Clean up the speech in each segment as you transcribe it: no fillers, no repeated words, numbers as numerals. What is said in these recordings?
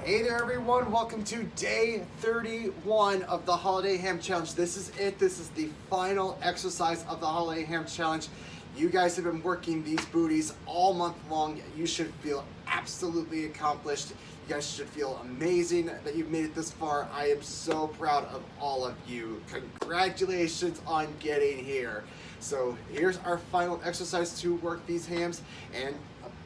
Hey there everyone, welcome to day 31 of the Holiday Ham Challenge. This is it, this is the final exercise of the Holiday Ham Challenge. You guys have been working these booties all month long. You should feel absolutely accomplished. You guys should feel amazing that you've made it this far. I am so proud of all of you. Congratulations on getting here. So here's our final exercise to work these hams and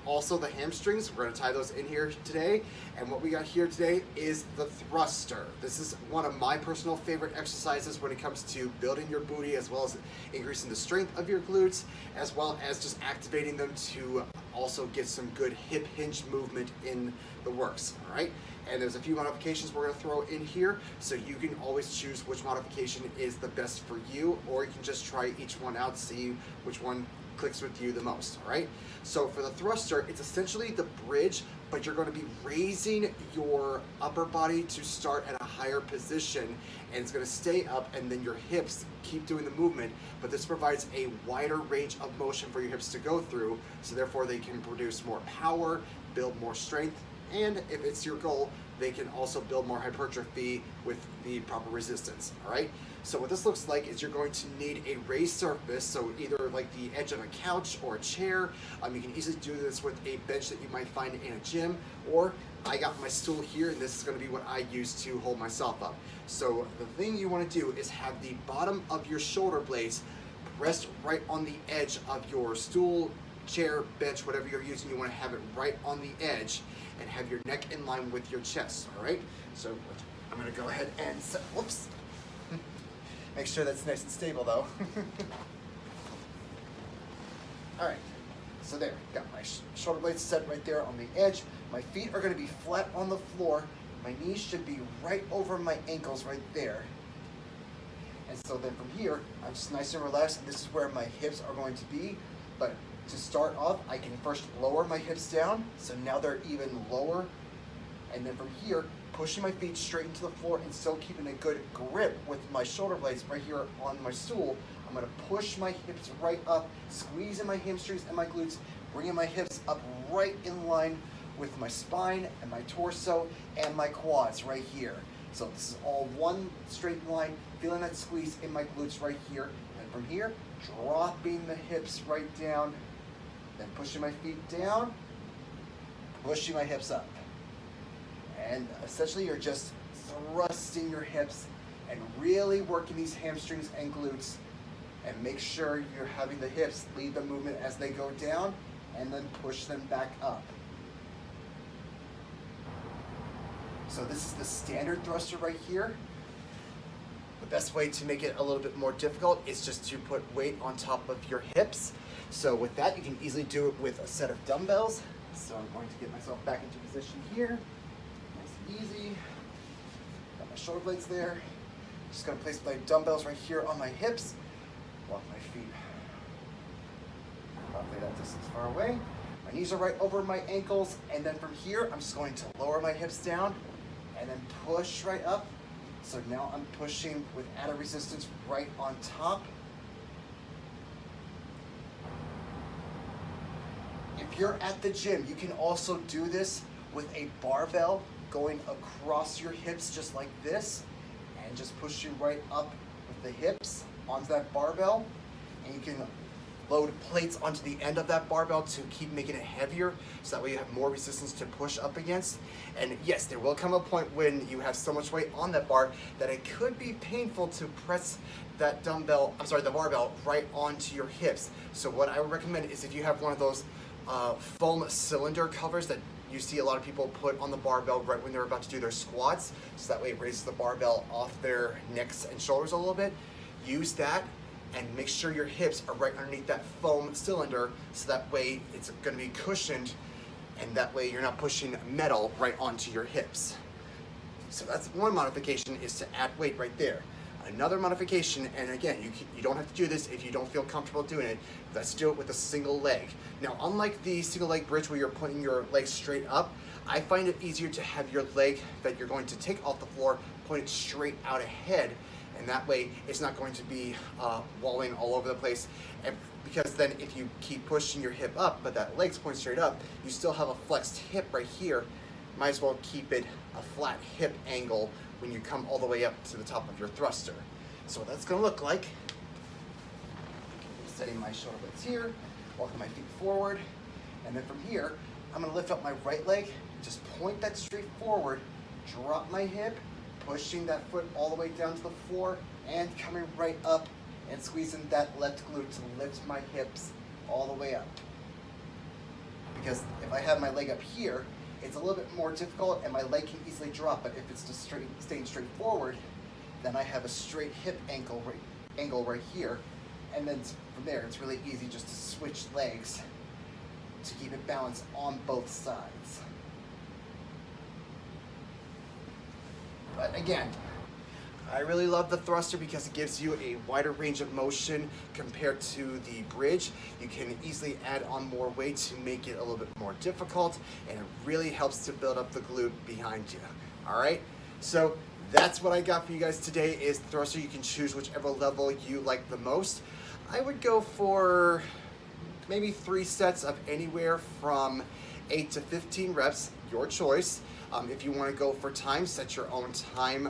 also the hamstrings. We're going to tie those in here today. And what we got here today is the thruster. This is one of my personal favorite exercises when it comes to building your booty, as well as increasing the strength of your glutes, as well as just activating them to also get some good hip hinge movement in the works, all right? And there's a few modifications we're going to throw in here, so you can always choose which modification is the best for you, or you can just try each one out, see which one clicks with you the most, all right? So for the thruster, it's essentially the bridge, but you're going to be raising your upper body to start at a higher position, and it's going to stay up, and then your hips keep doing the movement, but this provides a wider range of motion for your hips to go through, so therefore they can produce more power, build more strength, and if it's your goal, they can also build more hypertrophy with the proper resistance, all right? So what this looks like is you're going to need a raised surface, so either like the edge of a couch or a chair. You can easily do this with a bench that you might find in a gym, or I got my stool here, and this is going to be what I use to hold myself up. So the thing you want to do is have the bottom of your shoulder blades rest right on the edge of your stool, chair, bench, whatever you're using. You want to have it right on the edge and have your neck in line with your chest, all right? So I'm going to go ahead and set, whoops. Make sure that's nice and stable though. All right, so there, got my shoulder blades set right there on the edge. My feet are gonna be flat on the floor. My knees should be right over my ankles right there. And so then from here, I'm just nice and relaxed, and this is where my hips are going to be. But to start off, I can first lower my hips down, so now they're even lower. And then from here, pushing my feet straight into the floor and still keeping a good grip with my shoulder blades right here on my stool. I'm gonna push my hips right up, squeezing my hamstrings and my glutes, bringing my hips up right in line with my spine and my torso and my quads right here. So this is all one straight line, feeling that squeeze in my glutes right here. And from here, dropping the hips right down, then pushing my feet down, pushing my hips up. And essentially you're just thrusting your hips and really working these hamstrings and glutes, and make sure you're having the hips lead the movement as they go down and then push them back up. So this is the standard thruster right here. The best way to make it a little bit more difficult is just to put weight on top of your hips. So with that, you can easily do it with a set of dumbbells. So I'm going to get myself back into position here. Easy. Got my shoulder blades there. Just gonna place my dumbbells right here on my hips. Walk my feet roughly that distance far away. My knees are right over my ankles, and then from here, I'm just going to lower my hips down and then push right up. So now I'm pushing with added resistance right on top. If you're at the gym, you can also do this with a barbell going across your hips just like this, and just pushing right up with the hips onto that barbell. And you can load plates onto the end of that barbell to keep making it heavier, so that way you have more resistance to push up against. And yes, there will come a point when you have so much weight on that bar that it could be painful to press that the barbell right onto your hips. So what I would recommend is if you have one of those foam cylinder covers that you see a lot of people put on the barbell right when they're about to do their squats, so that way it raises the barbell off their necks and shoulders a little bit. Use that and make sure your hips are right underneath that foam cylinder, so that way it's going to be cushioned, and that way you're not pushing metal right onto your hips. So that's one modification, is to add weight right there. Another modification, and again, you don't have to do this if you don't feel comfortable doing it. Let's do it with a single leg. Now, unlike the single leg bridge where you're putting your legs straight up, I find it easier to have your leg that you're going to take off the floor pointed straight out ahead, and that way it's not going to be wallowing all over the place. And because then if you keep pushing your hip up, but that leg's pointing straight up, you still have a flexed hip right here, might as well keep it a flat hip angle when you come all the way up to the top of your thruster. So what that's gonna look like, setting my shoulder blades here, walking my feet forward, and then from here, I'm gonna lift up my right leg, just point that straight forward, drop my hip, pushing that foot all the way down to the floor, and coming right up and squeezing that left glute to lift my hips all the way up. Because if I have my leg up here, it's a little bit more difficult and my leg can easily drop, but if it's just staying straight forward, then I have a straight hip angle right here, and then from there it's really easy just to switch legs to keep it balanced on both sides. But again, I really love the thruster because it gives you a wider range of motion compared to the bridge. You can easily add on more weight to make it a little bit more difficult, and it really helps to build up the glute behind you. All right, so that's what I got for you guys today is the thruster. You can choose whichever level you like the most. I would go for maybe 3 sets of anywhere from 8 to 15 reps, your choice. If you want to go for time, set your own time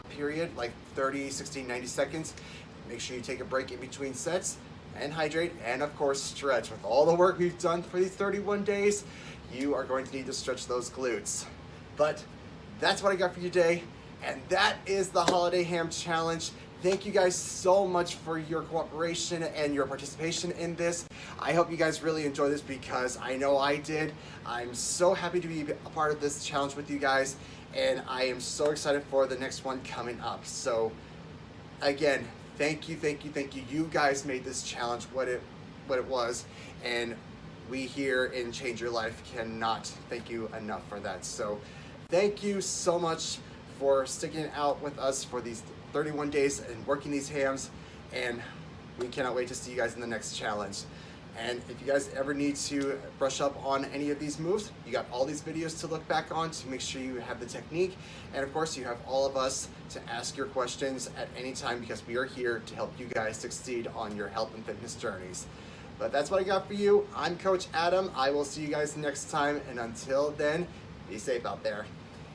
period, like 30, 60, 90 seconds. Make sure you take a break in between sets and hydrate, and of course stretch. With all the work we've done for these 31 days, you are going to need to stretch those glutes. But that's what I got for you today, and that is the Holiday Ham Challenge. Thank you guys so much for your cooperation and your participation in this. I hope you guys really enjoy this because I know I did. I'm so happy to be a part of this challenge with you guys, and I am so excited for the next one coming up. So again, thank you. You guys made this challenge what it was, and we here in Change Your Life cannot thank you enough for that. So thank you so much for sticking out with us for these 31 days and working these hams, and we cannot wait to see you guys in the next challenge. And if you guys ever need to brush up on any of these moves, you got all these videos to look back on to make sure you have the technique, and of course you have all of us to ask your questions at any time because we are here to help you guys succeed on your health and fitness journeys. But that's what I got for you. I'm Coach Adam. I will see you guys next time, and until then, be safe out there.